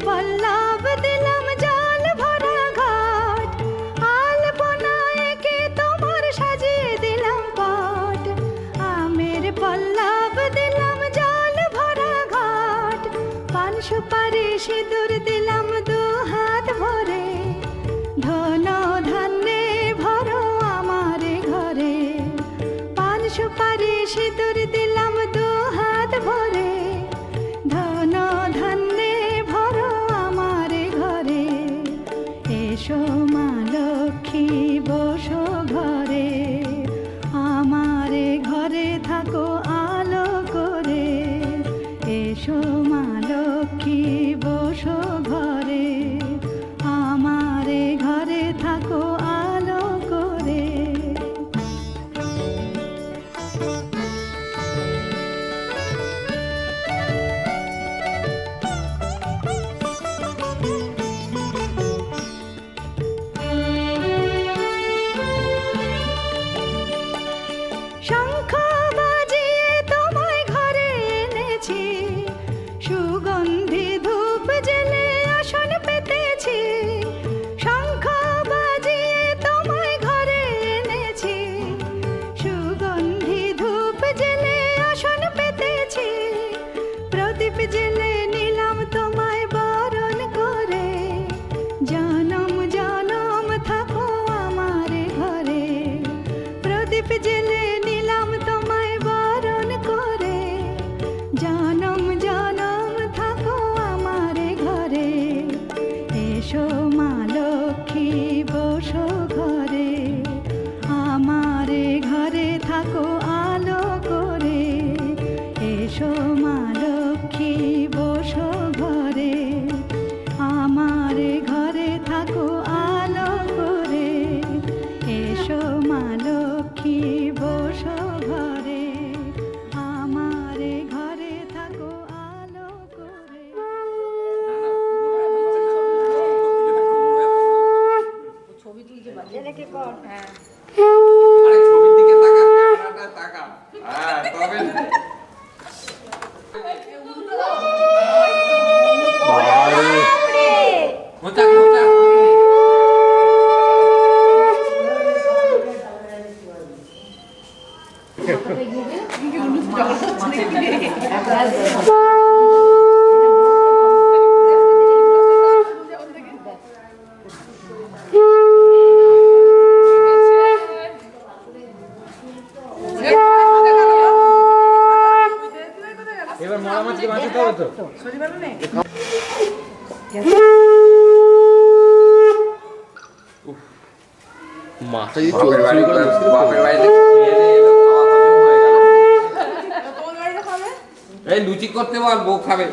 পল্লব দিলাম জল ভরা ঘট, আলপনায় এঁকে তোমার সাজিয়ে দিলাম পট। আমের পল্লব দিলাম জল ভরা ঘট, পান সুপারি সিঁদুর দিলাম দু হাত ভরে। ধন ধান্যে ভরো আমার ঘরে, পান সুপারি সিঁদুর দিলাম দু হাত ভরে। ধন ধান্যে ভরো আমার ঘরে, এসো মা লক্ষ্মী বসো ঘরে, আমার ঘরে থাকো আলো করে। এসো মা লক্ষ্মী বসো ঘরে, আমার ঘরে থাকো আলো করে। শঙ্খ বাজিয়ে তোমায় ঘরে এনেছি, সুগন্ধি ধূপ জেলে আসন পেতেছি। শঙ্খ বাজিয়ে তোমায় ঘরে এনেছি, সুগন্ধি ধূপ জেলে আসন পেতেছি। প্রদীপ জেলে নিলাম তোমায় বরণ করে, জনম জনম থাকো আমার ঘরে। প্রদীপ জেলে নিলাম তোমায় বরণ করে, জনম জনম থাকো আমার ঘরে। এসো মা লক্ষ্মী বসো ঘরে, আমার ঘরে থাকো আলো করে। এসো মা লক্ষ্মী বসো ঘরে, আমার ঘরে থাকো আলো করে। এসো মা লক্ষ্মী বসো ঘরে, আমার ঘরে থাকো আলো করে। ছবি তুলছে বাজে রেখে কর। হ্যাঁ আরে ছবির দিকে তাকা, ক্যামেরাটা তাকা। হ্যাঁ তবে খোঁচা খোঁচা এবার মরা মাছকে বাঁচাতে হবে তো। মাছটা যদি চলে চুরি করে বাপের বাড়িতে খেয়ে এলো, খাওয়া হজম হয়ে গেল। এই লুচি করতে বল, বউ খাবে।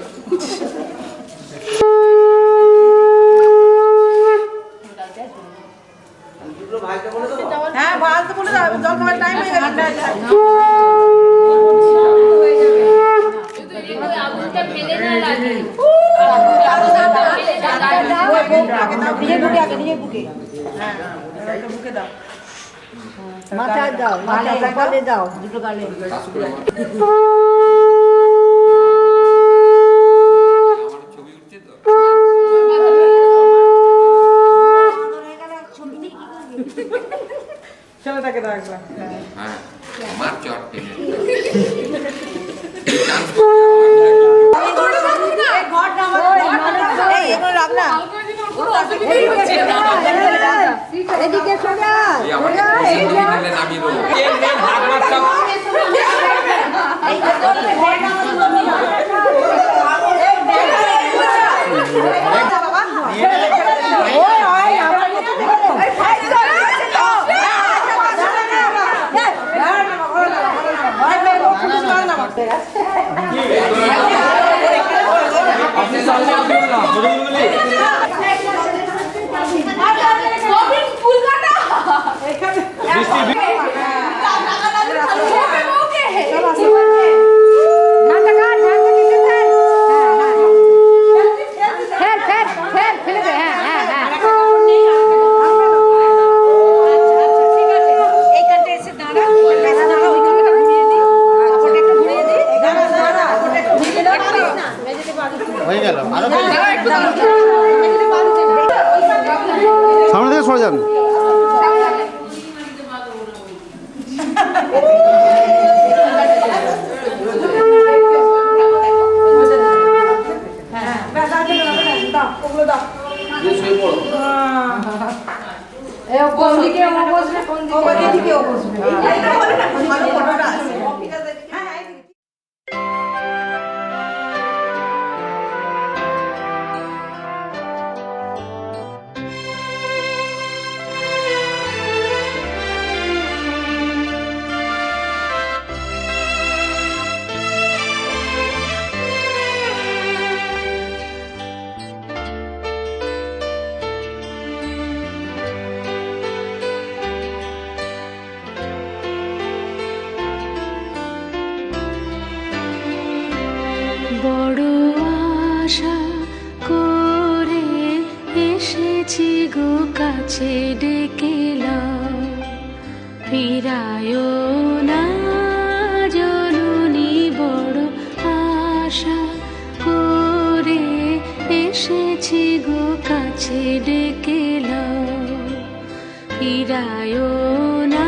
হ্যাঁ ভাত বলে দাও, জল খাবার টাইম হয়ে গেছে। মাথায় দাও, গালে দাও, দুটো গালে। আমার ছবি উঠছে তো। ছেলেটাকে দাও একবার। হ্যাঁ আমার চট টেনে চান্স এদিকে সোজা আমাকে নামিয়ে দেবো। ভাগ ভাগ সব হয়ে গেল আরো সামনে থেকে সরে যান। ওগুলো দাও শুয়ে পড়ো। কোন দিকে ও বসবে কোন দিকে ও বসবে ভালো ফটোটা আছে হ্যাঁ হ্যাঁ বড় আশা করে এসেছি গো কাছে ডেকেলা ফিরায় না জননী বড় আশা করে এসেছি গো কাছে ডেকেলা ফিরায় না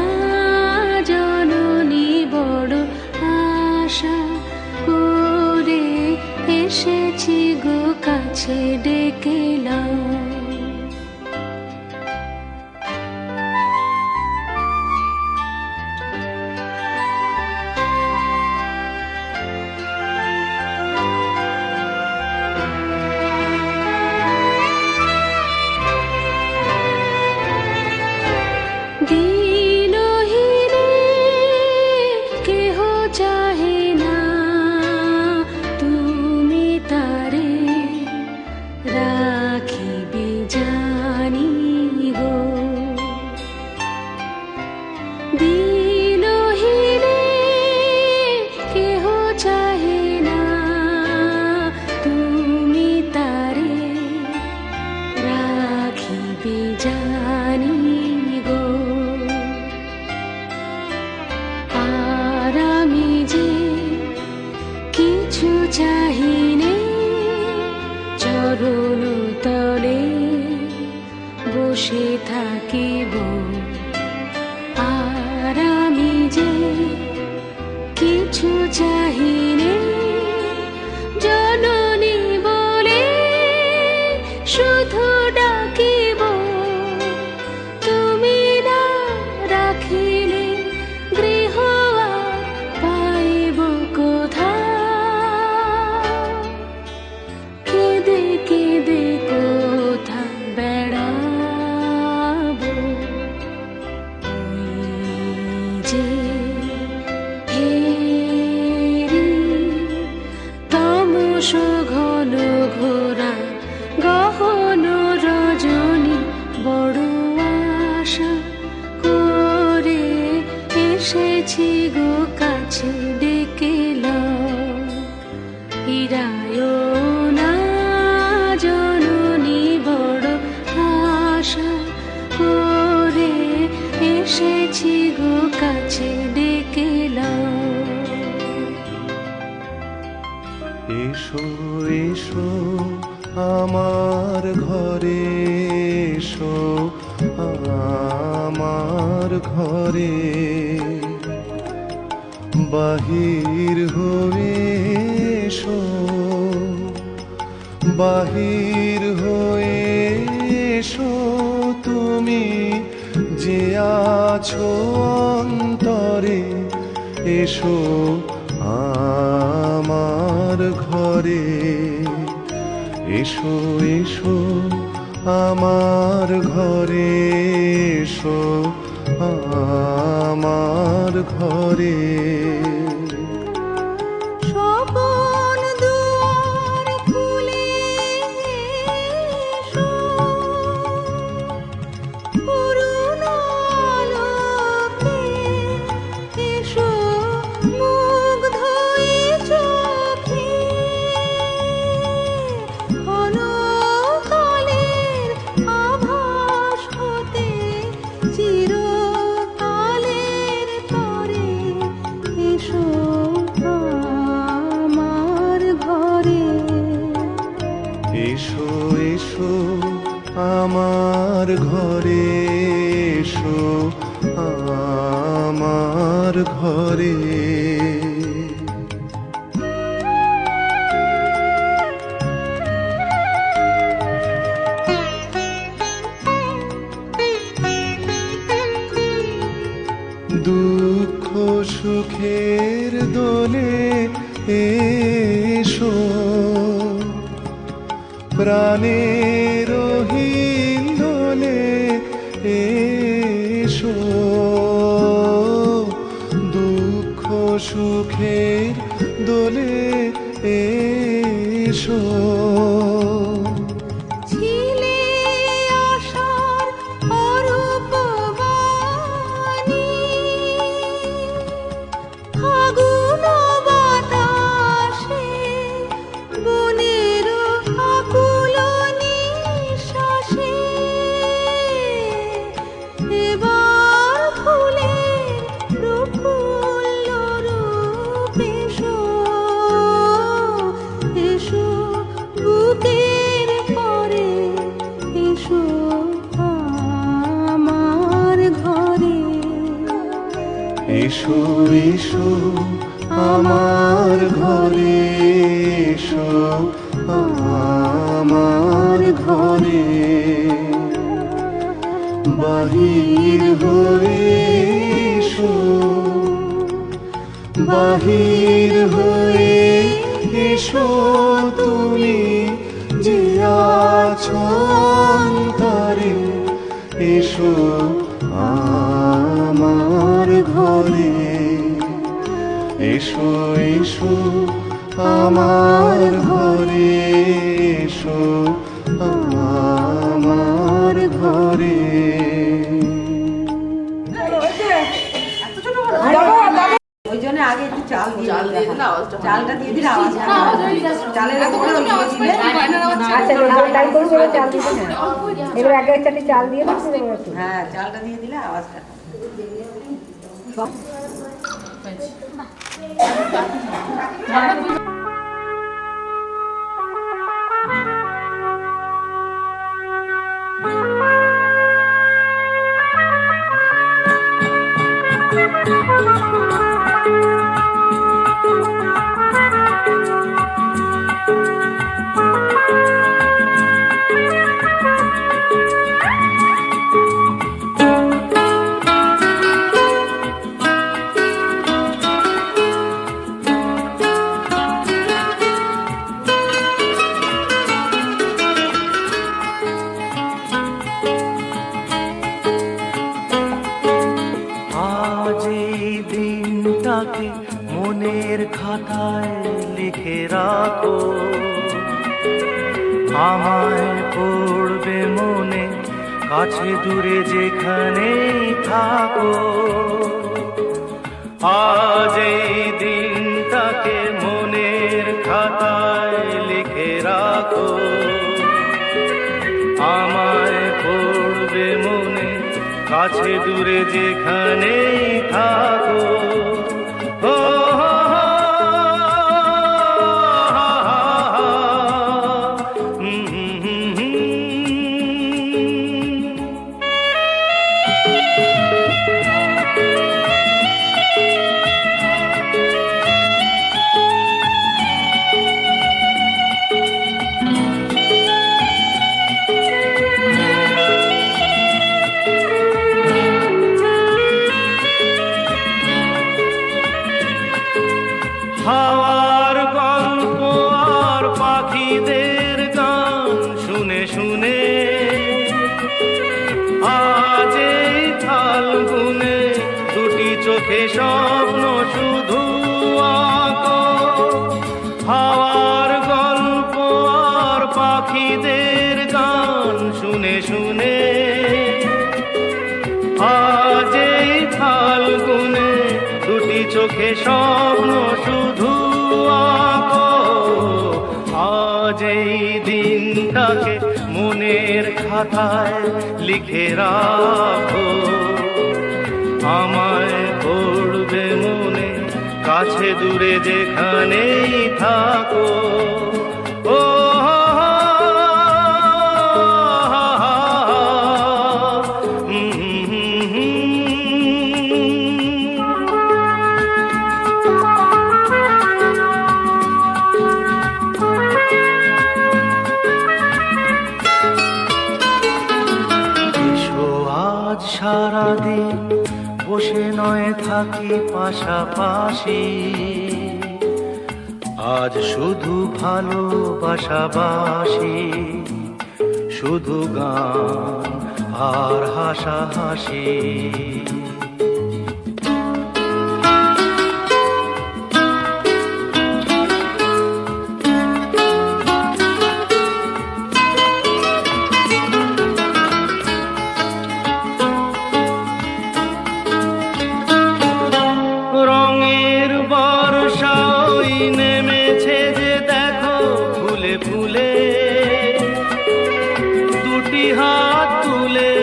জননী বড় আশা করে এসেছি গো কাছে ডেকেলাম দিনহীনে কেহ চাহে না তুমি তারে রাখিবে জানি গো দিনহীনে কেহ চাহে না তুমি তারে রাখিবে জানি গো আর আমি যে কিছু চাহিনে চরণ তলে বসে থাকিব আর আমি যে কিছু চাহিনে জননী বলে শুধু ডাকিব তুমি না রাখিলে গৃহ আর পাইব কোথা কেঁদে কেঁদে কোথা বেড়াবো ওই যে হেরি তমস ঘন ঘোরা গহন রজনী বড় আশা করে এসেছি গো কাছে ডেকেলাম ফিরায় না জননী বড় আশা করে এসেছি গো কাছে ডেকেলাম এসো এসো আমার ঘরে এসো আমার ঘরে বাহির হয়ে এসো বাহির হয়ে এসো তুমি যে আছো অন্তরে এসো আমার ঘরে এসো এসো আমার ঘরে এসো আমার ঘরে স্বপন দুয়ার খুলে এসো, অরুণ আলোকে এসো, মুগ্ধ এ চোখে ক্ষণকালের আভাস হতে চিরকালের তরে এসো এসো এসো আমার ঘরে এসো আমার ঘরে দুঃখ সুখের দোলে এসো প্রাণের হিন্দোলে এসো দুঃখ সুখের দোলে এসো ছিলে আশার অরূপ বাণী, ফাগুন বাতাসে বনের আকুল নিঃশ্বাসে এবার ফুলের প্রফুল্ল রূপ এসো, এসো বুকের পরে এসো আমার ঘরে। এসো এসো আমার ঘরে এসো আমার ঘরে বাহির হয়ে এসো বাহির হয়ে এসো তুমি যে আছো অন্তরে এসো আমার ঘরে এসো এসো আমার ঘরে এসো আমার ঘরে ওই জন্য আগে একটু চাল দিয়ে দিলে চালটা দিয়ে দিলে আওয়াজ চালের উপরে ওই দিয়ে দিলে এবার এক এক চাটি চাল দিয়ে হ্যাঁ চালটা দিয়ে দিলে আওয়াজটা আজ এই দিনটাকে মনের খাতায় লিখে রাখো, আমায় পড়বে মনে কাছে দূরে যেখানেই থাকো। আজ এই দিনটাকে মনের খাতায় লিখে রাখো, আমায় পড়বে মনে কাছে দূরে যেখানেই থাকো। ও হাওয়ার গল্প আর পাখিদের গান শুনে শুনে আজ এই ফাল্গুনে দুটি চোখে স্বপ্ন শুধু আঁকো। হাওয়ার গল্প আর পাখিদের গান শুনে শুনে আজ এই ফাল্গুনে দুটি চোখে স্বপ্ন শুধু আঁকো। আজ এই দিনটাকে মনের খাতায় লিখে রাখো, আমায় পড়বে মনে কাছে দূরে যেখানেই থাকো। ও সারাদিন বসে নয় থাকি পাশাপাশি, আজ শুধু ভালোবাসাবাসি, শুধু গান আর হাসাহাসি। রঙের বর্ষাই নেমেছে যে দেখো ফুলে ফুলে, দুটি হাত তুলে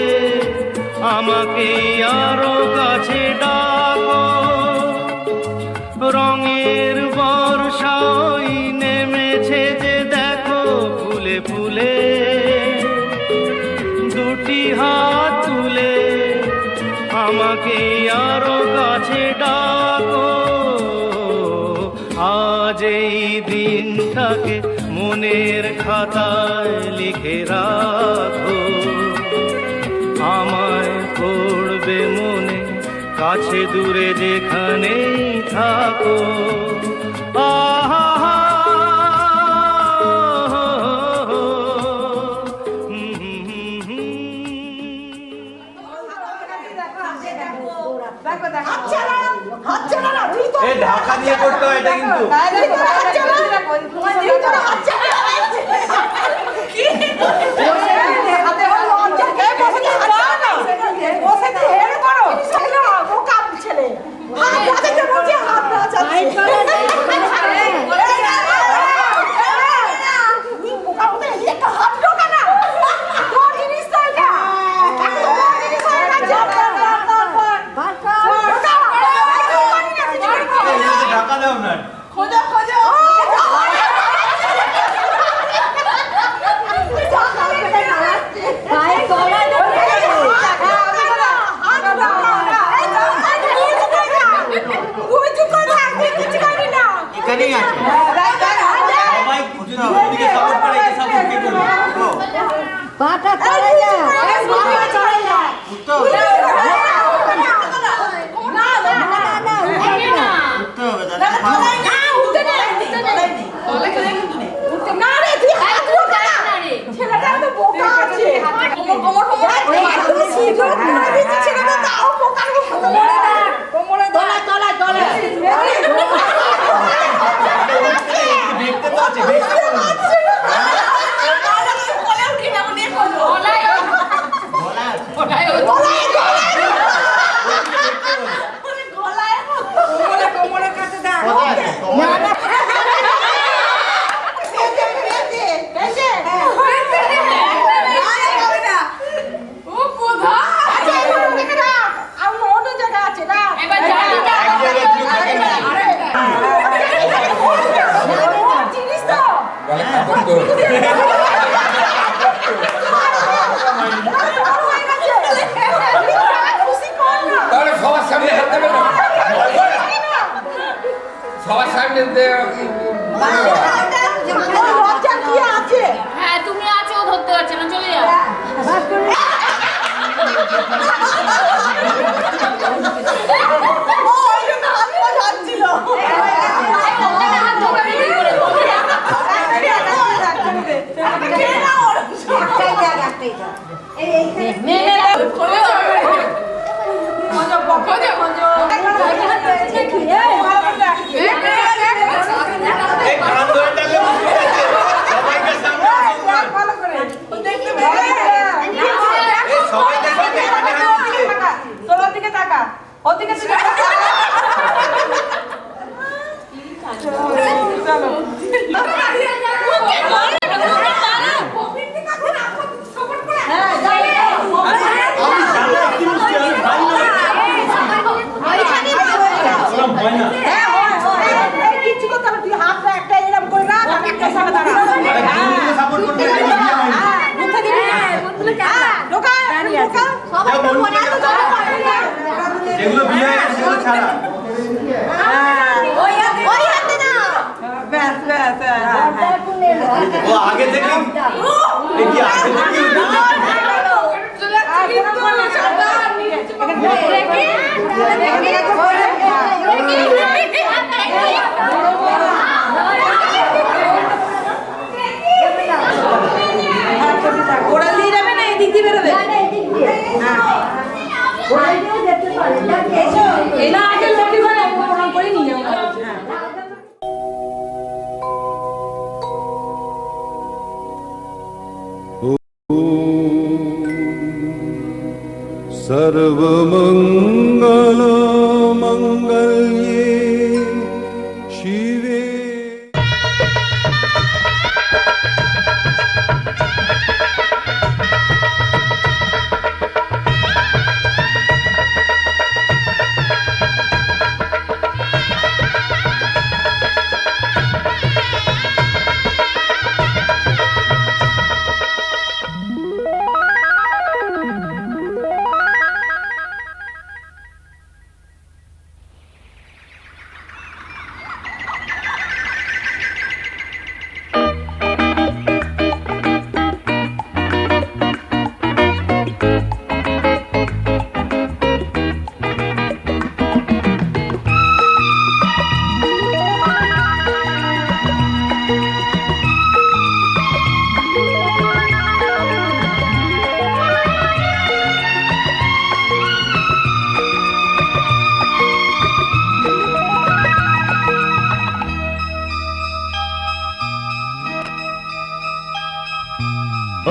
আমাকে আরো কাছে ডাকো। রঙের বর্ষাই নেমেছে যে দেখো ফুলে ফুলে, দুটি হাত তুলে আমাকে আরো কাছে ডাকো। আজ এই দিনটাকে মনের খাতায় লিখে রাখো, আমায় পড়বে মনে কাছে দূরে যেখানেই থাকো। আহা এই ঢাকা দিয়ে করতে হয় এটা কিন্তু। ঢাকা দাও না। এখানেই আছে সবাই, যদি ওদিকে সাপোর্ট করে এই সাপোর্ট কে করবে? পাটা চড়াই না, পাটা চড়াই না, উঠতে হবে, উঠতে হবে দাদা। দেখতে তো আছে, তাহলে সবার সামনে হাত দেবে না, সবার সামনে হ্যাঁ তুমি আছো, ও ধরতে পারছে না, চলে যাও। যেগুলো বিয়ে হয়ে গেছে সেগুলো ছাড়া। ও আগে থেকে কি আগে থেকে ওরা দিয়ে যাবে না এদিক দিয়ে বেরোবে না আগে লক্ষ্মী করে প্রণাম করে নিয়ে যাবো सर्वमंगल मंगल्ये शिवे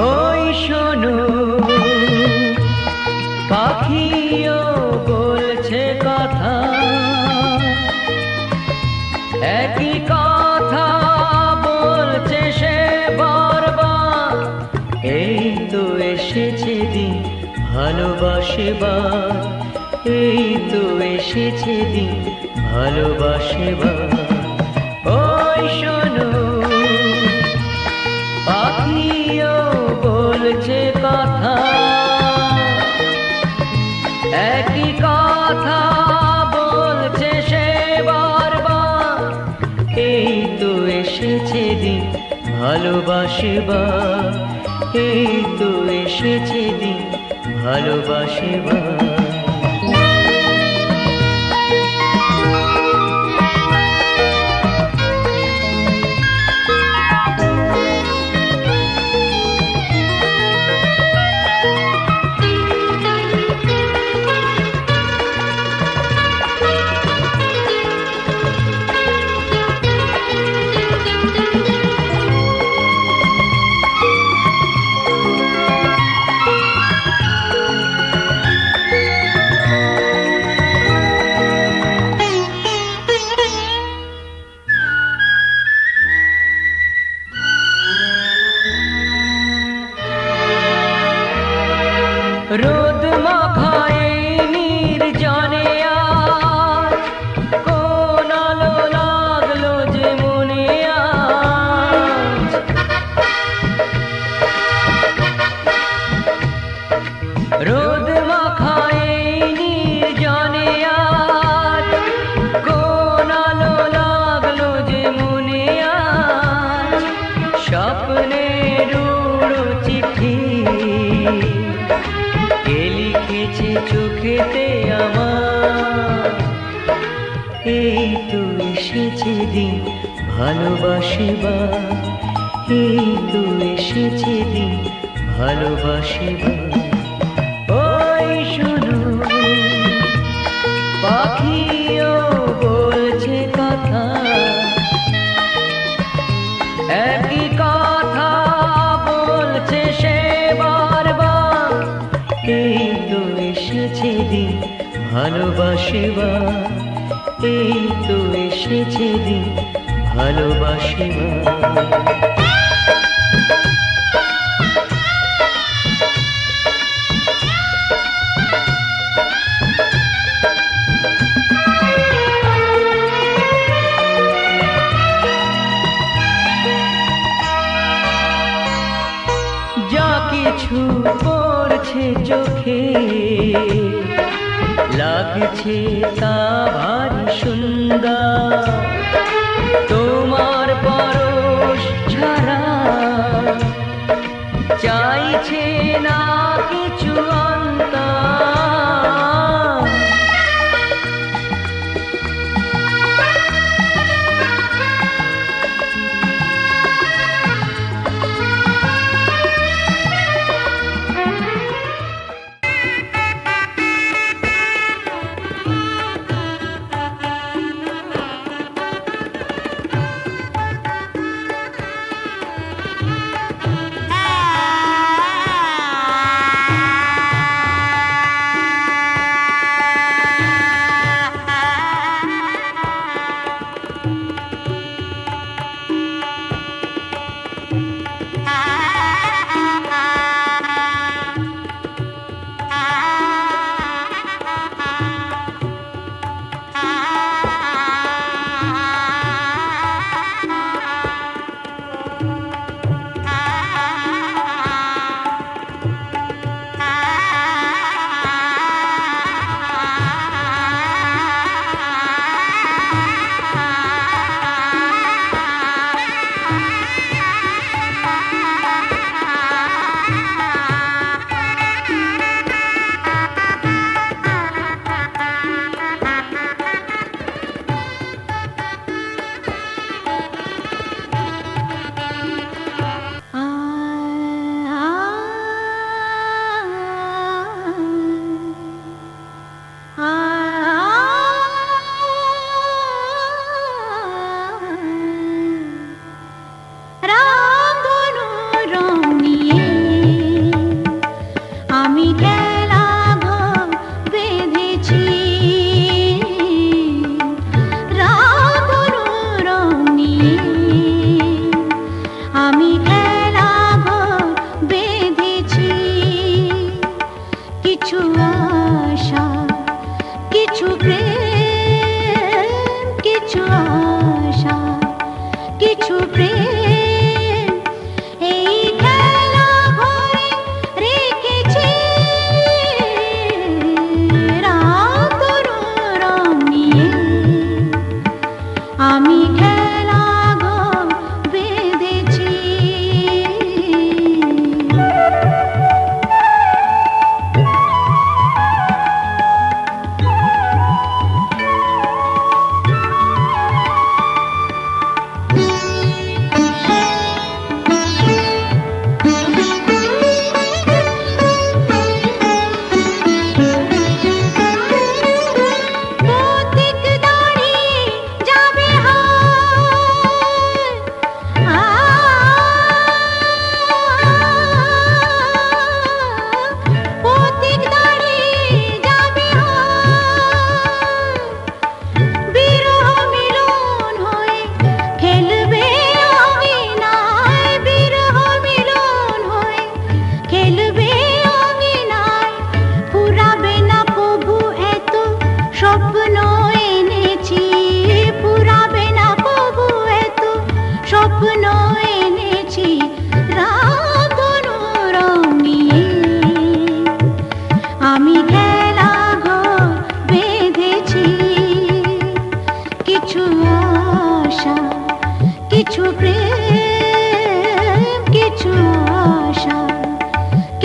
ওই শোনো পাখিও বলছে কথা, একই কথা বলছে সে বারবার। এই তো এসেছে দিন ভালোবাসবার, এই তো এসেছে দিন ভালোবাসবার। ওই শোনো পাখিও বলছে কথা, একই কথা বলছে সে বারবার। এই তো এসেছে দিন ভালোবাসবার, এই তো এসেছে দিন ভালোবাসবার। রোদ মাখায় নির্জনে আজ, কোন আলো লাগলো যে মনে আজ। রোদ মাখায় নির্জনে আজ, কোন আলো লাগলো যে মনে আজ। স্বপ্নের উড়ো চিঠি কে লিখেছে চোখেতে আমার। এই তো এসেছে দিন ভালোবাসিবার, এই তো এসেছে দিন ভালোবাসিবার। ওই শোনো পাখিও বলছে কথা, একই কথা বলছে সে বারবার। এই তো এসেছে দিন ভালোবাসিবার, এই তো এসেছে দিন ভালোবাসিবার। যা কিছু পড়ছে চোখে লাগছে তা ভারী সুন্দর। তোমার পরশ ছাড়া চাইছে না কিছু অন্তর।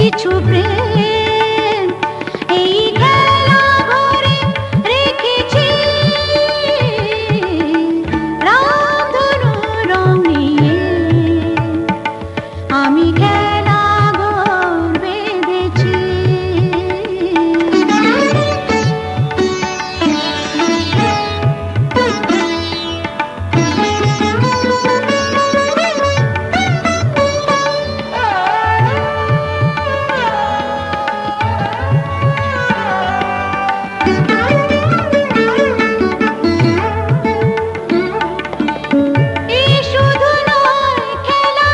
কিছু প্রেম এই খেলা ঘরে রেখেছি রামধনু রং নিয়ে আমি খেলা ঘর বেঁধেছি। এই শুধু নয় খেলা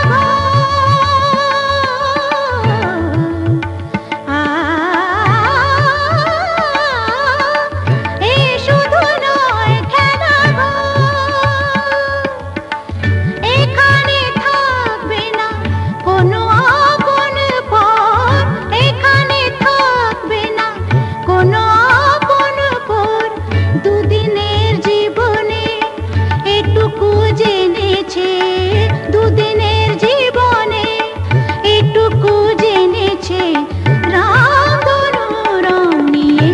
এই শুধু নয় খেলা এখানে থাকবে না কোনো আপন পর, এখানে থাকবে না কোনো আপন পর। দুদিনের জীবনে এটুকু জেনেছে, দুদিনের জীবনে এটুকু জেনেছে রামধনু রং নিয়ে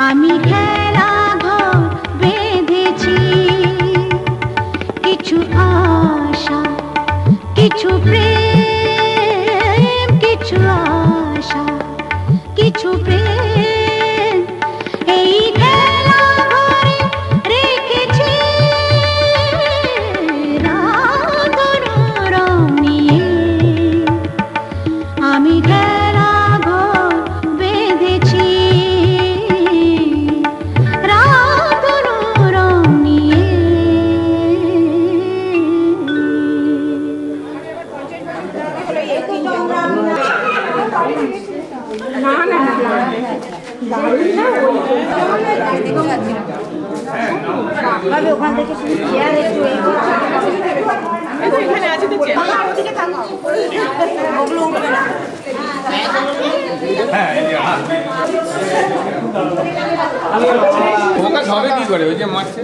আমি খেলা ঘর বেঁধেছি। কিছু আশা, কিছু প্রেম, কিছু আশা, কিছু প্রেম এই খেলা ঘরে রেখেছি রামধনু রং নিয়ে আমি খেলা ঘর বেঁধেছি রামধনু রং নিয়ে। ওখান থেকে শুধু চেয়ার একটু ওগুলো উঠবে না। ওকে হবে কি করে ওই যে মারছে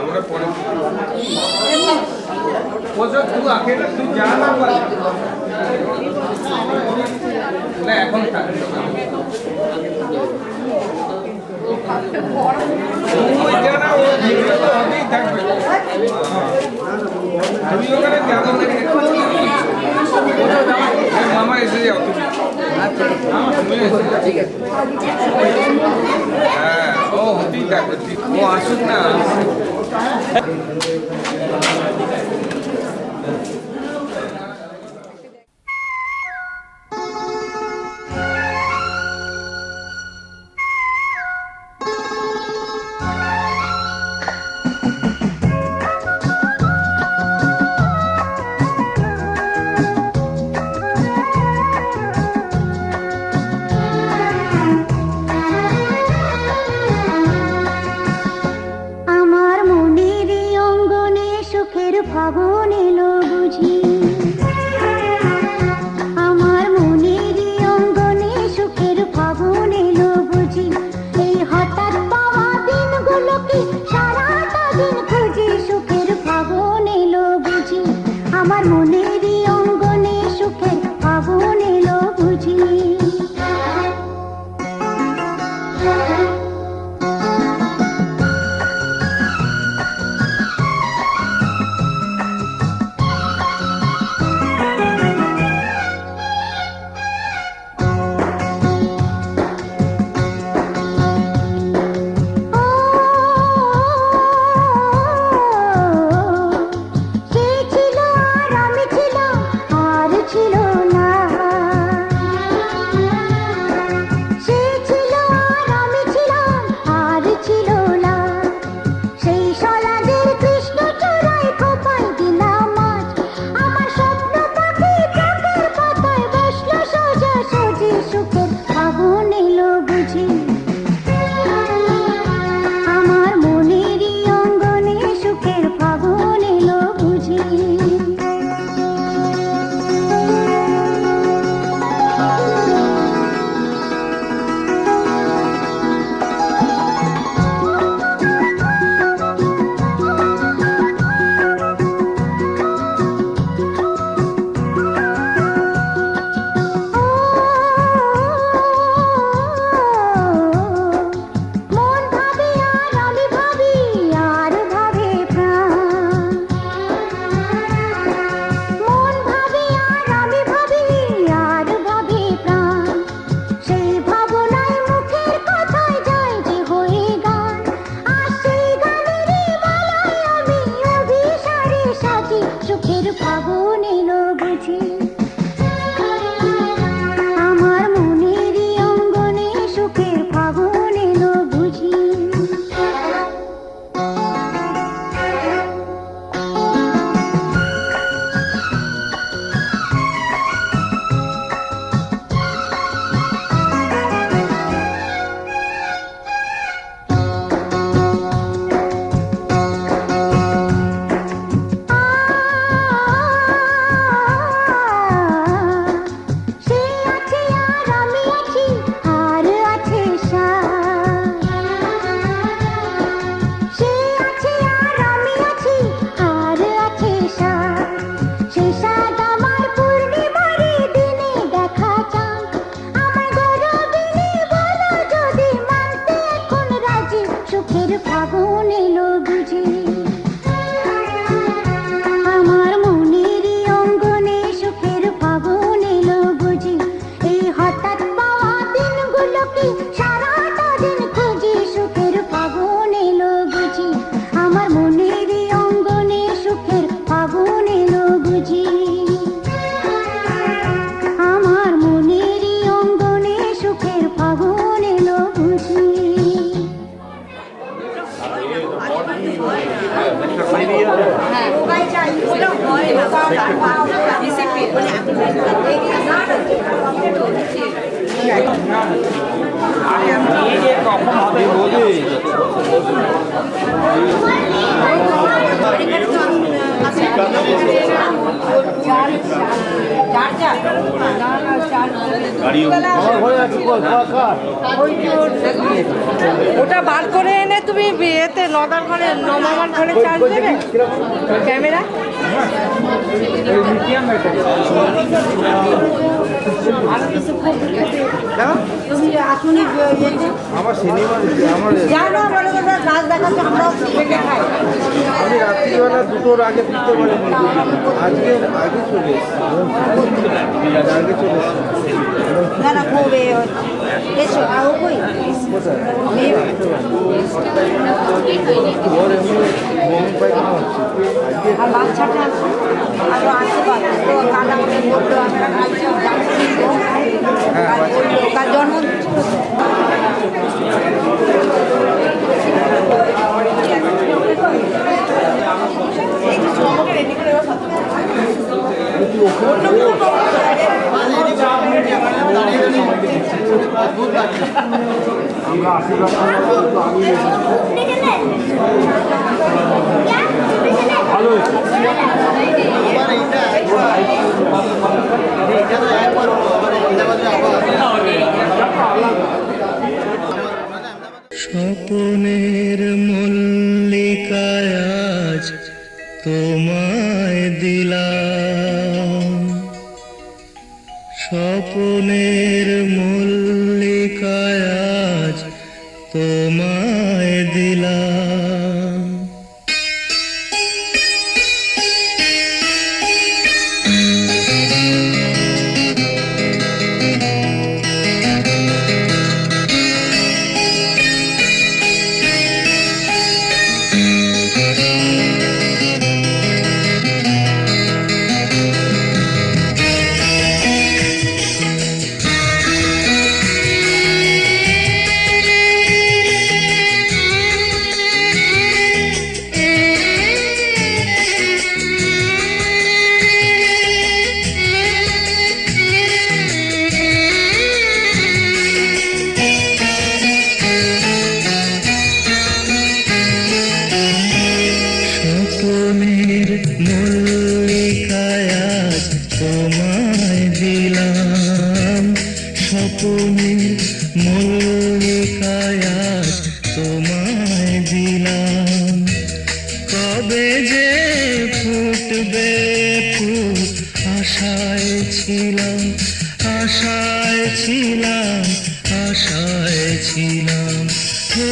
আমরা পরে তুই আগে তুই যা না এখন তুমি ওখানে মামা এসে যাও তুমি ঠিক আছে হ্যাঁ ও হতেই থাকবে ও আসুক না ফাগুন এলো বুঝি আমার মনের অঙ্গনে সুখের ফাগুন এলো বুঝি এই হঠাৎ পাওয়া দিনগুলোকে সারাটা দিন খুঁজি সুখের ফাগুন এলো বুঝি আমার মনের অঙ্গনে সুখের ফাগুন এলো বুঝি সে ছিল আর আমি বুঝি আমার মনেরই অঙ্গনে সুখের ফাগুন এলো বুঝি ওটা বার করে এনে তুমি বিয়েতে নদার ঘরে নমামার ঘরে চার্জ দেবে ক্যামেরা আমার সিনেমা নাচ দেখাচ্ছে আমরা খাই আমি রাত্রিবেলা 2টোর আগে ফিরতে পারিনি আজকে আগে চলে আগে চলে না খুব এসো আও কই মমি পাইখানা হচ্ছে আর বাচ্চাটা আরো আসতে পারে তো কাটা করে বললো আমরা কালকে কাল জন্মদিন আমরা আশীর্বাদ ভালো স্বপনের মল্লিকায় আজ তোমায় দিলাম স্বপনের মল্লিকায় আজ তোমায় দিলাম স্বপনের মল্লিকায় আজ তোমায় দিলাম স্বপনের মল্লিকায় আজ তোমায় দিলাম কবে যে ফুটবে ফুল আশায় ছিলাম আশায় ছিলাম আশায় ছিলাম হো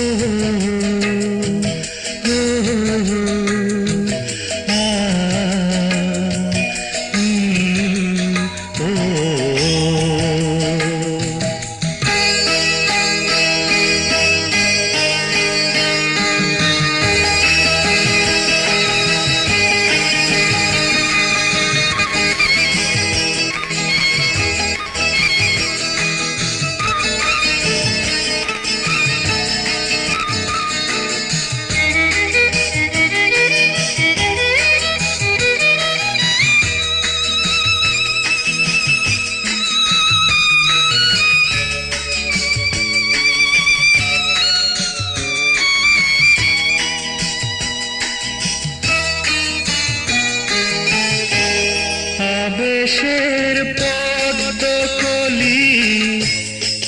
আবেশের পদ্ম কলি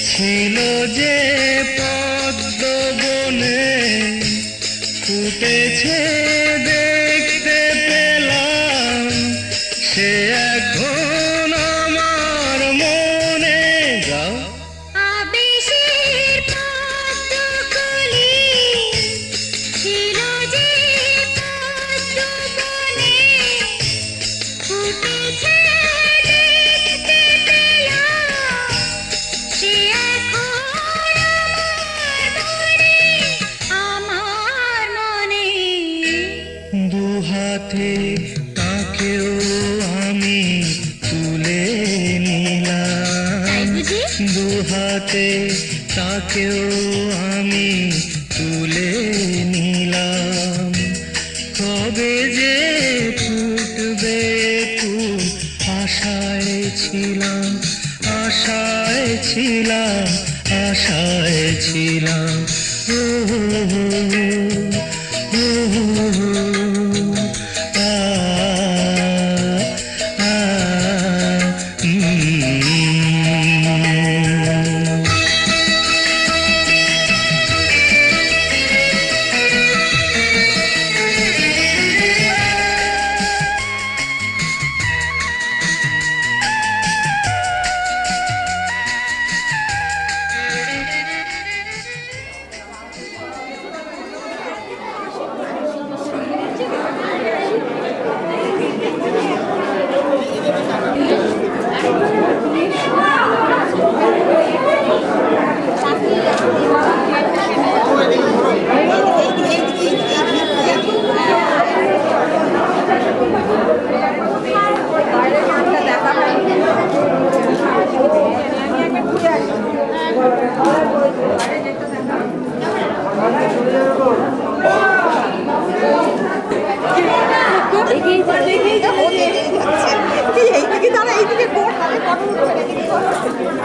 ছিল যে পদ্ম বনে ফুটেছে দেখতে পেলাম সে এখন আমার মনে গাও আবেশের পদ্ম কলি ছিল যে পদ্ম বনে ফুটেছে দেখতে পেলাম সে এখন আমার মনে দু হাতে তাকেও তাকেও আমি তুলে নিলাম। কবে যে ফুটবে ফুল আশায় ছিলাম, আশায় ছিলাম, আশায় ছিলাম। ও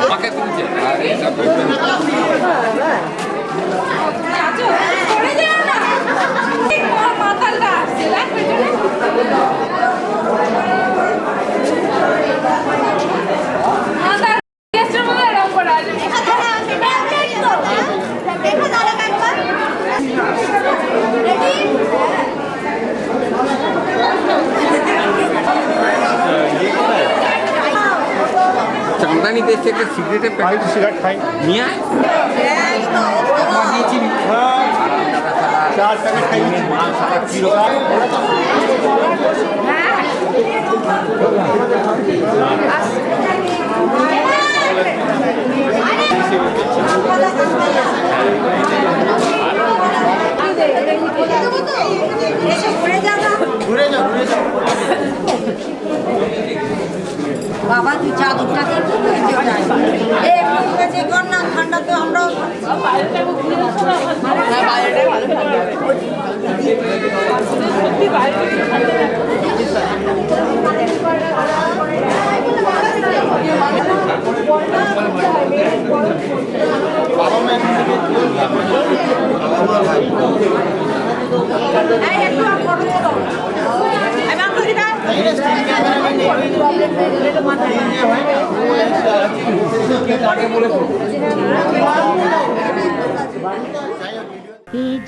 আমাকে তুলছে আর এটা বলবেন চামদানি দেশ থেকে সিগারেটের প্যাকেট সিগারেট খাই নিয়ে আয়। দিয়েছি 4 প্যাকেট খাই মাল সারা কিরকম ঘুরে যাও বাবা তুই চাদরটাকে একটু কর না, ঠান্ডা তো আমরাও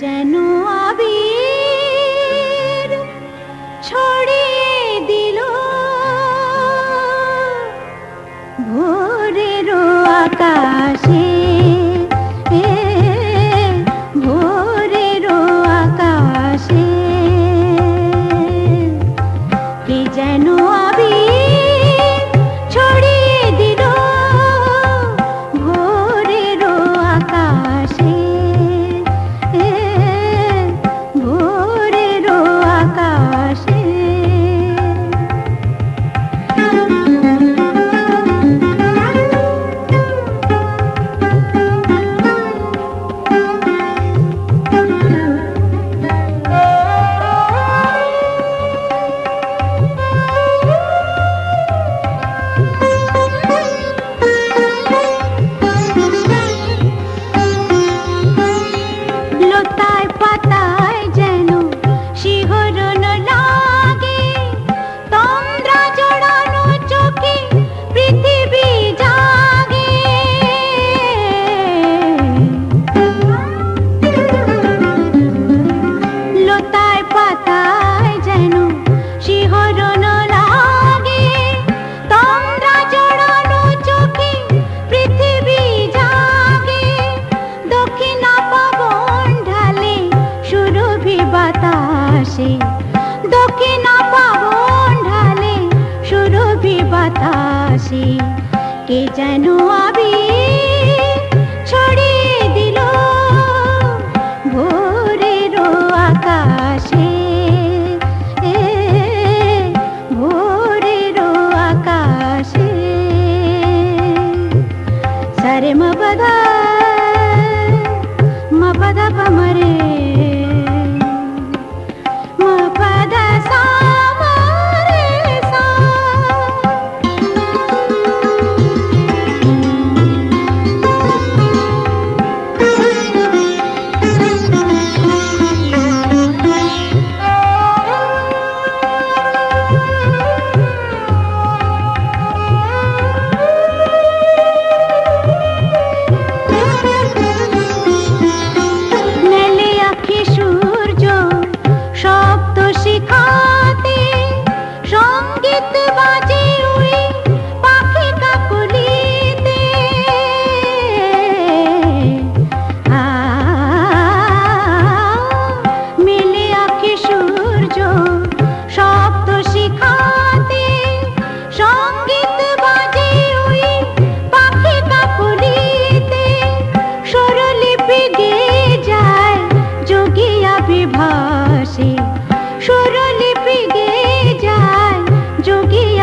যেন আবির ছড়িয়ে দিল ভোরের আকাশে, ভোরের আকাশে কে যেন আবির ছড়িয়ে দিল ভোরের আকাশে, ভোরের আকাশে। লতায় পাতায় যেন শিহরণ লাগে, তন্দ্রা জড়ানো চোখে পৃথিবী জাগে। লতায় পাতায় যেন শিহরণ লাগে, তন্দ্রা জড়ানো চোখে পৃথিবী জাগে। দক্ষিণা পাবন ঢালে সুরভি বাতাসে, দক্ষিণা পাবন ঢালে সুরভি বাতাসে কে যেন আবির ছড়িয়ে দিল ভোরের আকাশে, ভোরের আকাশে। সারে মা পদা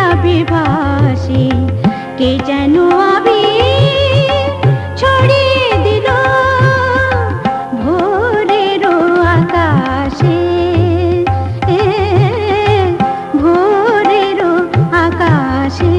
আবে ভাসে কে যেন আবির ছড়িয়ে দিল ভোরের আকাশে ভোরের আকাশে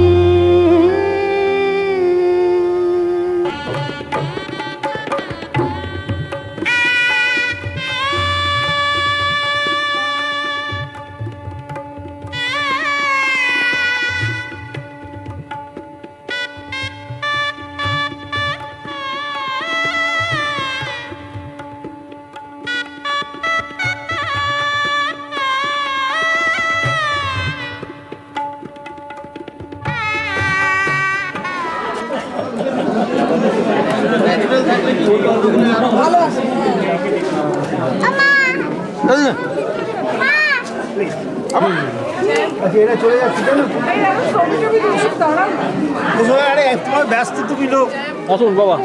এরা চলে যাচ্ছে কেন? আরে তোমার ব্যস্ত তুমি লোক। আসুন বাবা।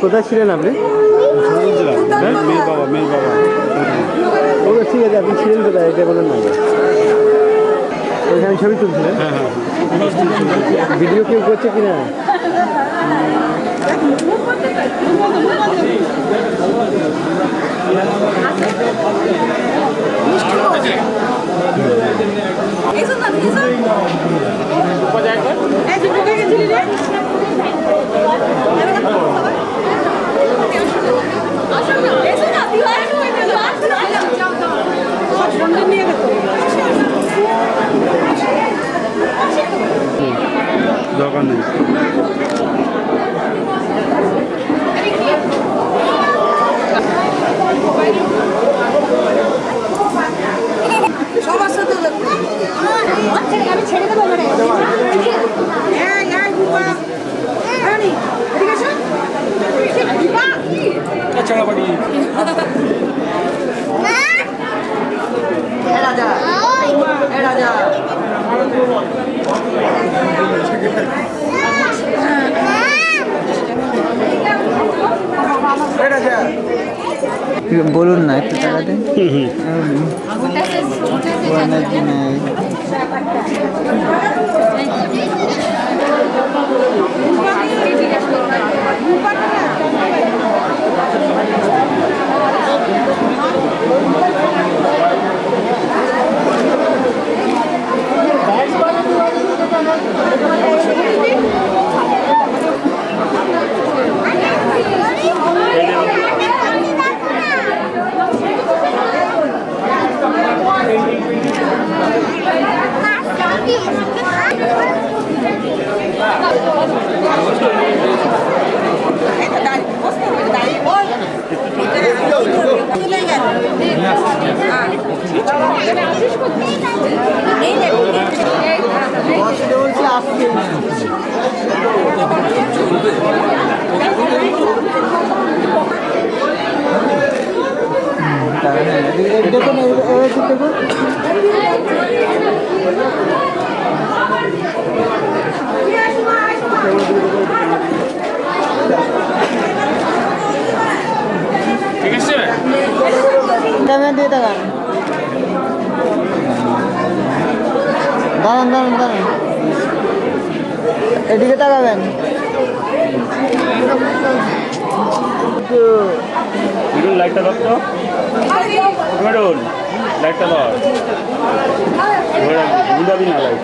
কোথায় ছিলেন আপনি? মেয়ে বাবা ও ঠিক আছে, আপনি ছিলেন কোথায় এটা বলেন না। ওইখানে ছবি তুলছিলেন? ভিডিও কেউ করছে কিনা? দরকার নেই। সবার সাথে আমি ছেড়ে দেবো মানে রাজা রাজা বলুন না একটু টাকা দেন। দেখুন ঠিক আছে দিয়ে দেখান। দাঁড়ান এদিকে তাকাবেন। লাইটটা ধর তো, লাইটটা ধর, বুঝাবি না লাইট।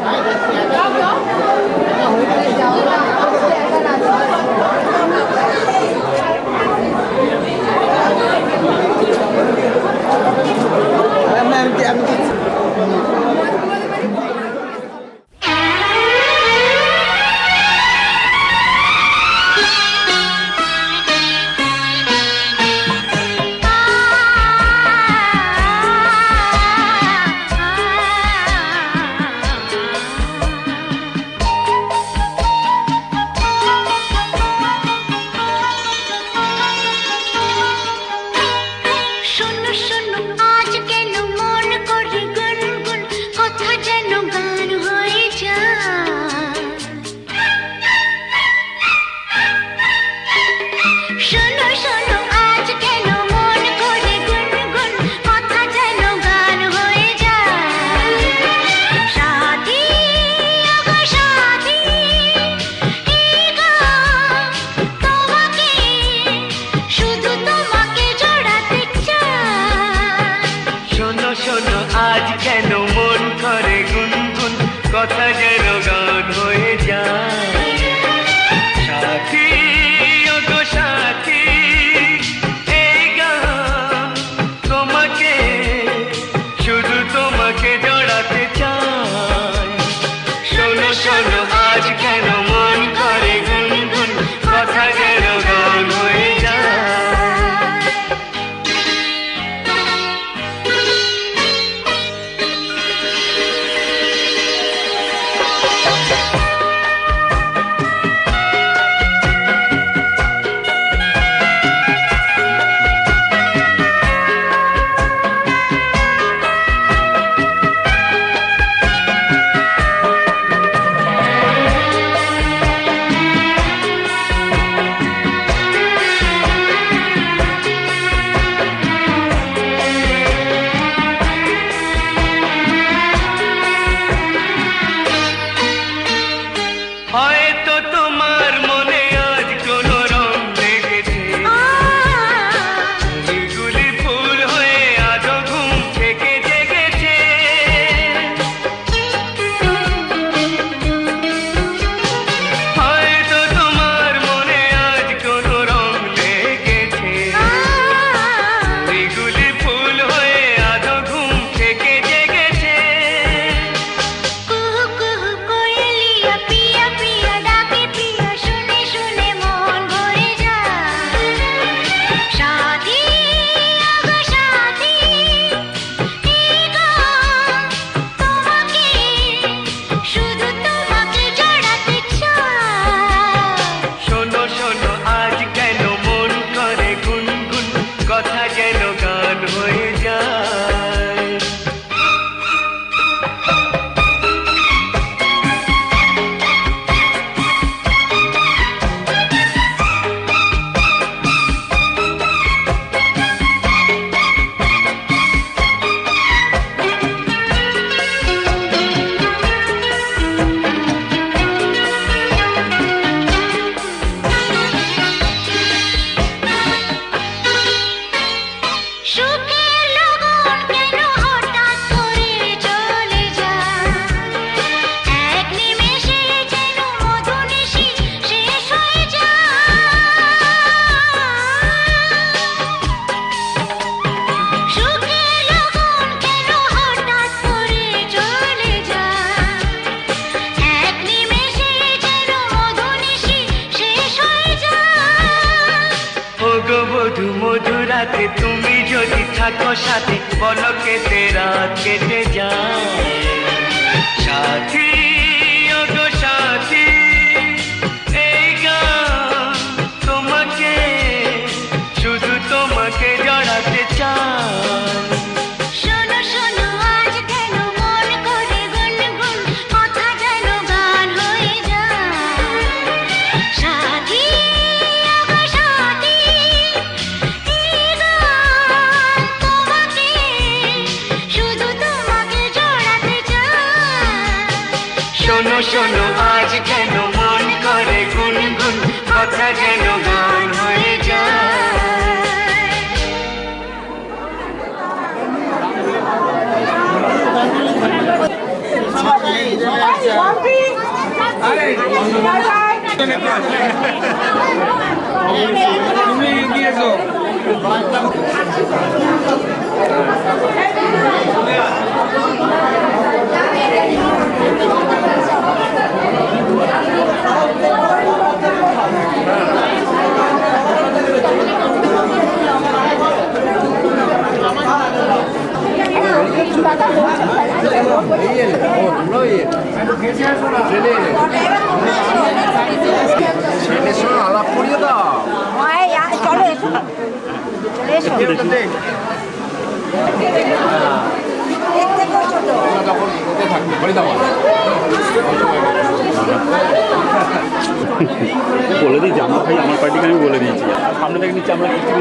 কথা যেন গান হয়ে যায় সাথী ও গো সাথী এই গান তোমাকে শুধু তোমাকে জড়াতে চাই শোনো শোনো আজ কেন মন করে গুনগুন কথা যেন গান হয়ে যায় হয়তো তোমার মনে আজ কোনো রং লেগেছে ফুলগুলি ফুল হয়ে আজও ঘুম থেকে জেগেছে হয়তো তোমার মনে আজ কোনো রং লেগেছে ফুলগুলি ফুল হয়ে আজও ঘুম থেকে জেগেছে কুহু কুহু কোয়েলিয়া পিয়া পিয়া ডাকে পিয়া শুনে শুনে মন ভরে যায় সাথী আগো সাথী এই গান তোমাকে শুধু তোমাকে জড়াতে চায় শোনো শোনো আজ কেন মন করে গুনগুন কথা যেন গান হয়ে যায় সুখের লগন কেন হঠাৎ করে চলে যায় এক নিমেষে যেন মধুনিশি শেষ হয়ে যায় সুখের লগন কেন হঠাৎ করে চলে যায় এক নিমেষে যেন মধুনিশি শেষ হয়ে যায় ও গো বধু মধুরাতে তুমি যদি থাকো সাথে বলো কেটে রাত কেটে যায় সাথী ও গো সাথী এই গান তোমাকে শুধু তোমাকে জড়াতে চাই শোনো শোনো আজ কেন মন করে গুনগুন কথা যেন গান হয়ে যায় সাথী আগো সাথী এই গান তোমাকে শুধু তোমাকে জড়াতে চায় শোনো শোনো আজ কেন মন করে গুনগুন কথা যেন গান হয়ে যায় তুমি গিয়েছো ছেলের সঙ্গে আলাপ করিয়ে দাও চলো এসো চলে এসো যখন ওকে থাকবে বলে দাও বলে দিয়েছি আমার ভাই আমার পার্টিকে আমি বলে দিয়েছি সামনে থেকে নিচ্ছে আমরা কিছু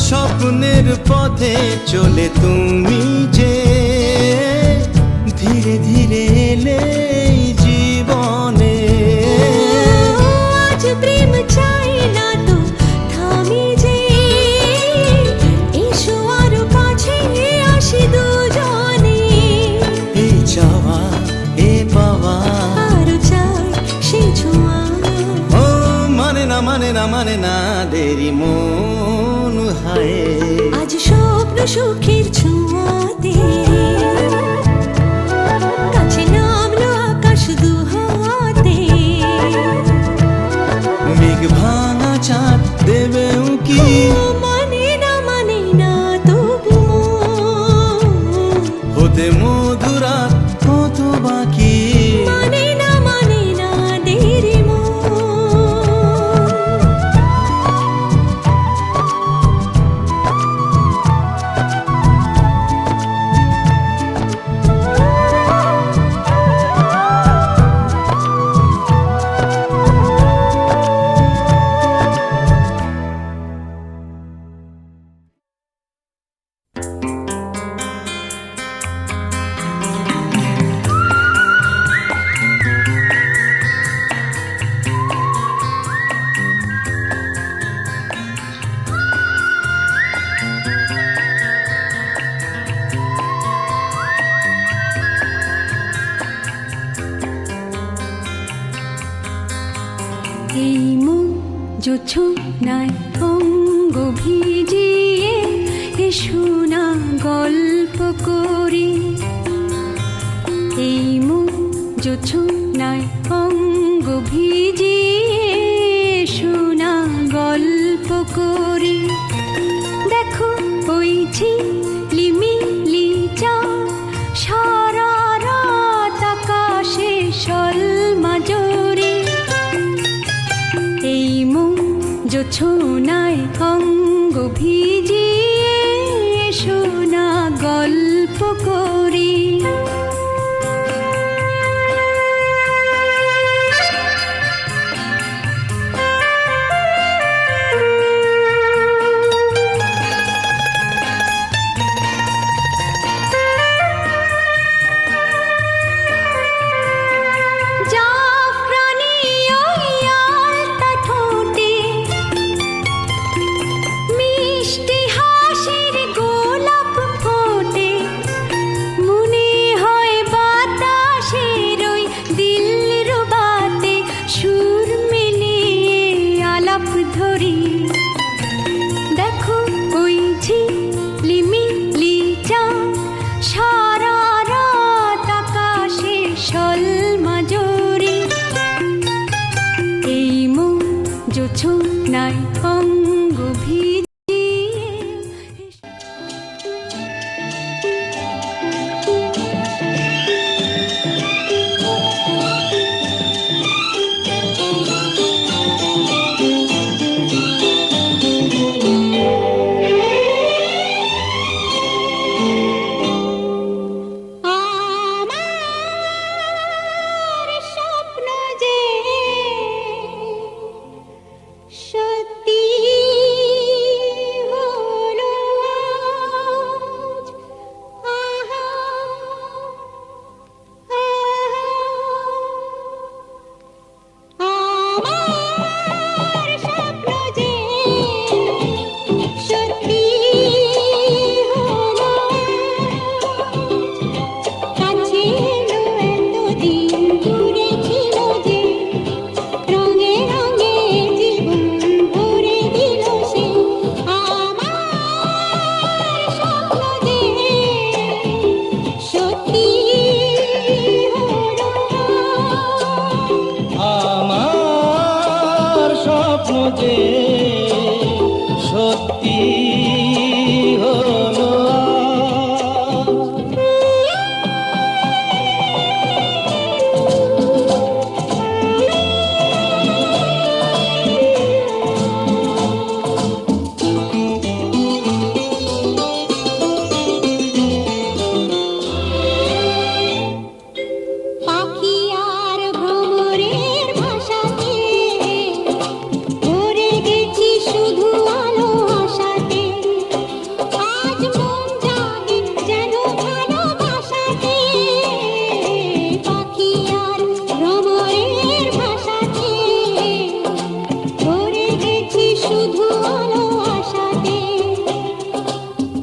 স্বপ্নের পথে চলে তুমি যে ধীরে ধীরে এলে জীবনে আজ প্রেম চাই না তো থামি যে এসো আরো কাছে আসি দুজনে এই চাওয়া এ পাওয়া আরো চাই সে ছোঁয়া ও মানে না মানে না মানে না দেরি মন হায় আজ স্বপ্ন সুখের ছোঁয়াতে কাছে নামলো আকাশ দুহাতে মেঘ ভাঙা চাঁদ দেবে উকি মানে না তবু হতে মধুরাত কত বাকি মানে না দেরি এই মুখ জোছনায় অঙ্গ ভিজিয়ে এসো না গল্প করি, এই মুখ জোছনায় অঙ্গ ভিজিয়ে এসো না গল্প করি। দেখো ওই ঝিলিমিলি চাঁদ সারা রাত আকাশে সলমাজরে, এই মুখ জোছনায় অঙ্গ ভিজিয়ে এসো না গল্প করি। দেখো ওই ঝিলিমিলি চাঁদ সারা রাত আকাশে সলমাজরে, এই মুখ জোছনায় অঙ্গ ভিজিয়ে সত্যি হলো আজ, আহা আমার স্বপ্ন যে সত্যি হলো আজ, কাছে এলো এতদিন দূরে ছিল যে, রঙে রঙে জীবন ভরে দিল সে, আমার স্বপ্ন যে সত্যি হলো আমার স্বপ্ন যে সত্যি হলো পাখি আর ভ্রমরের ভাষাতে ভরে গেছি শুধু আলো আশাতে, আজ মন জাগে যেন ভালোবাসাতে, পাখি আর ভ্রমরের ভাষাতে ভরে গেছি শুধু আলো আশাতে।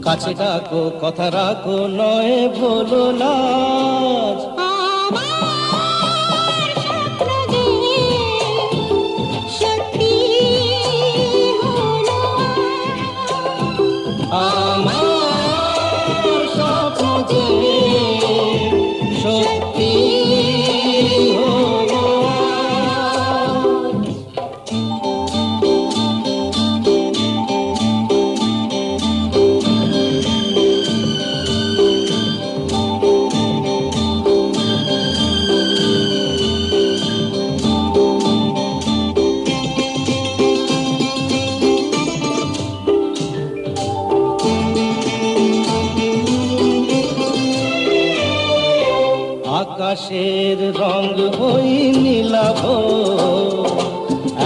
কাছে ডাকো কথা রাখো নয় ভোলো লাজ, আমার স্বপ্ন যে সত্যি হলো আমার স্বপ্ন যে সত্যি হলো আকাশের রং ওই নীলাভ,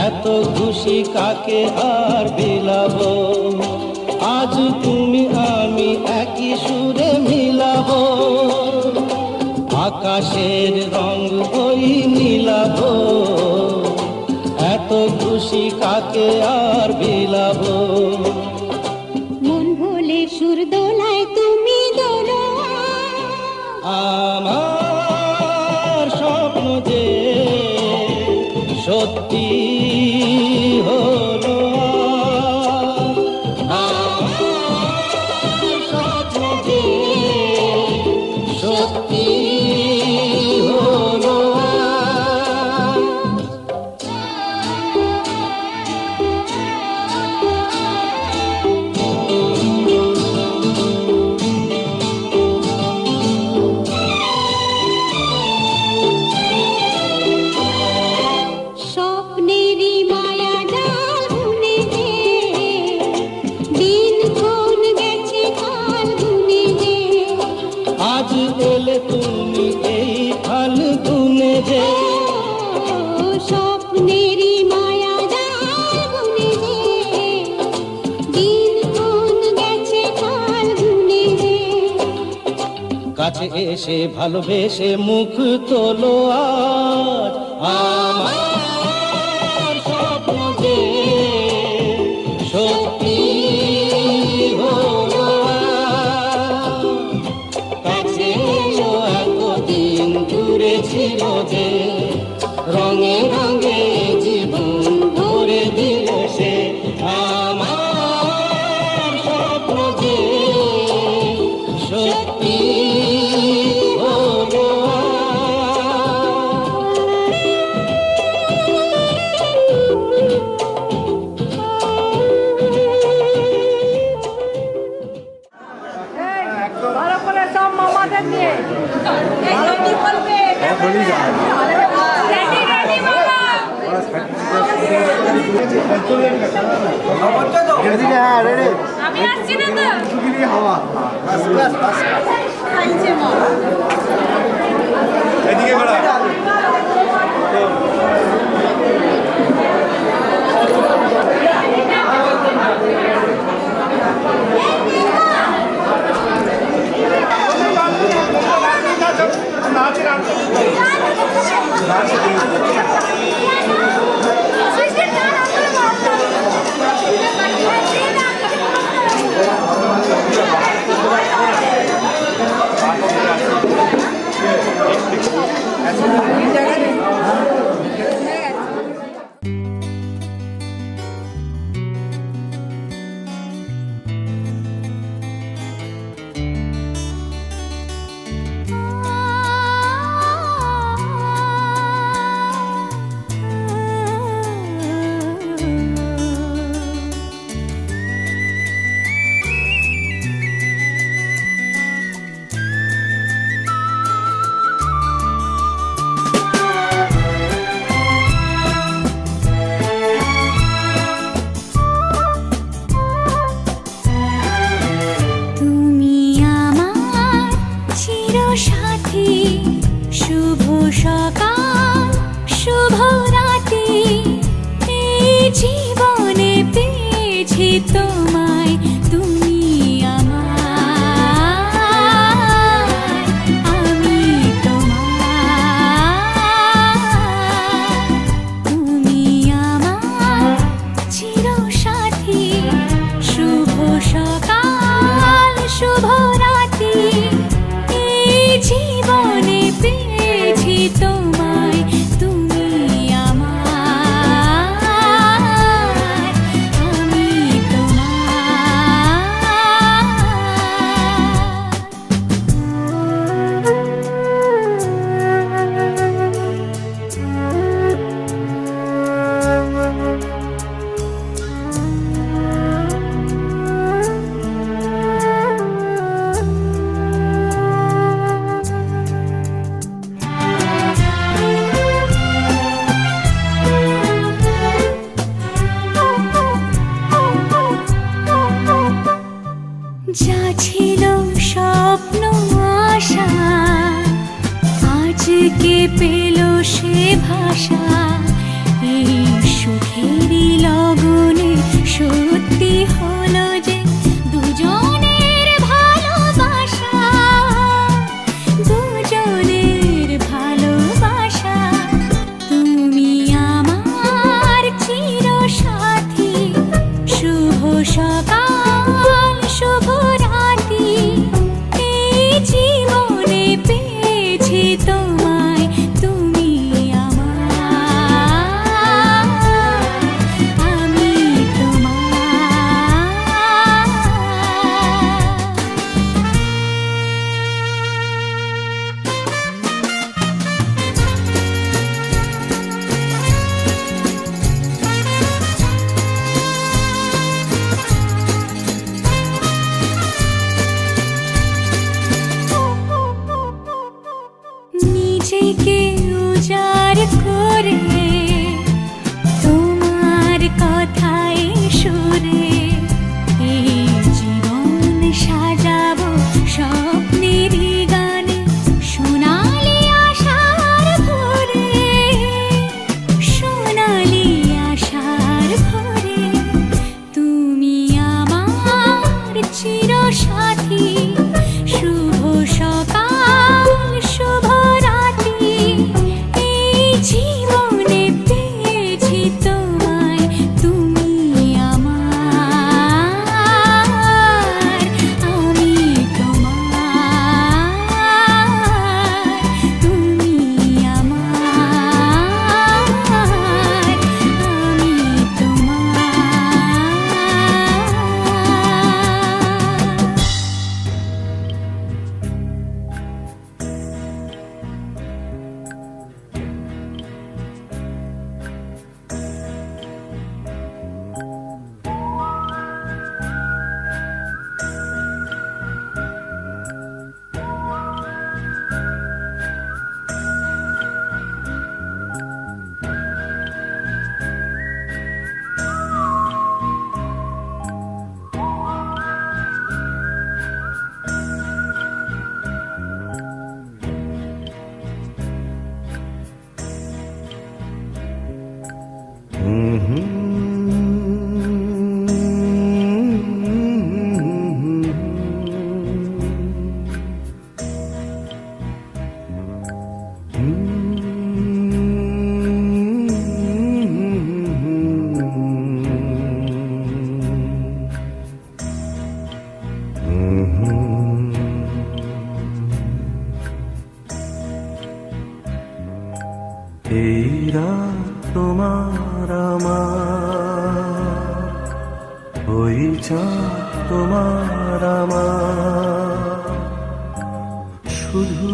এত খুশি কাকে আর বিলাব, আজ তুমি আমি একই সুরে মিলাব, আকাশের রং ওই নীলাভ, এত খুশি কাকে আর বিলাব, মন ভোলে সুর দোলায় তুমি দোলো, আমার স্বপ্ন যে সত্যি হলো আমার স্বপ্ন যে সত্যি হলো। স্বপ্নেরই মায়া জাল বুনেছে, দিনক্ষণ গেছে কাল বুনেছে। আজ এলে তুমি এই ফাল্গুনে যে স্বপ্নেরই মায়া জাল বুনেছে, দিনক্ষণ গেছে কাল বুনেছে। কাছে এসে ভালোবেসে মুখ তোলো আজ আমার স্বপ্ন যে সত্যি হলো। কাছে এলো এতদিন দূরে ছিল যে রঙে রঙে জীবন ভরে দিল সে আমার স্বপ্ন যে সত্যি হলো। ভালো করে সব মামাদের নিয়ে আমি আসছি না তো। এদিকে বেড়া তোমায় তুমি আমার, আমি তোমার। তুমি আমার চিরসাথী, শুভ সকাল শুভ রাতি, এই জীবনে পেয়েছি তোমায় তুমি আমার, আমি যা ছিল স্বপ্ন আশা, আজকে পেল সে ভাষা। এই সুখেরই লগনে সত্যি হলো যে দুজনের ভালোবাসা, দুজনের ভালোবাসা। তুমি আমার চিরসাথী, শুভ সকাল শুভ রাতি, এই জীবনে পেয়েছি তোমায় তুমি আমার। এই রাত তোমার আমার, ওই চাঁদ তোমার আমার, শুধু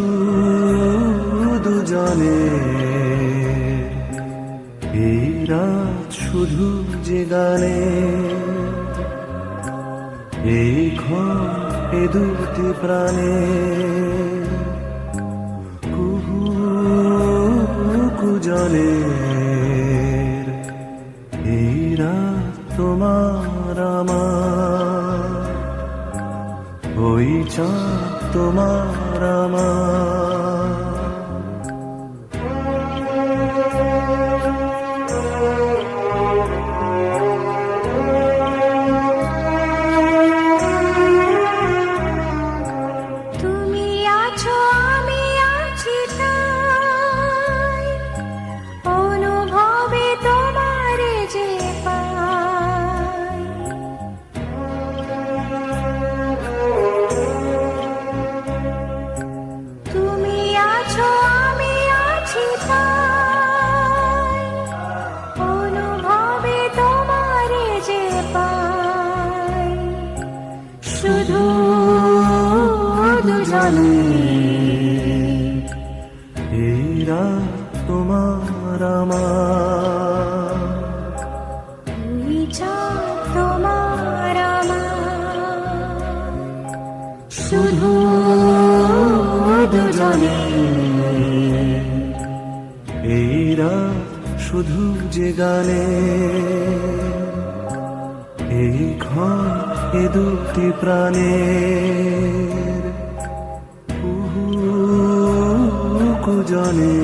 দুজনে এই রাত শুধু যে গানে, এই ঘর এ দুটি প্রাণে জলের এই রাত তোমার আমার, ওই চাঁদ তোমার আমার। তুমি আছো আমি আছি তাই অনুভবে তোমার যে পাই। তুমি আছো আমি আছি তাই অনুভবে তোমার যে পাই। শুধু দুজনে এই রাত তোমার আমার, ওই চাঁদ তোমার আমার, শুধু দুজনে এই রাত শুধু যে গানে, এই ঘর এ দুটি প্রাণের কুজনে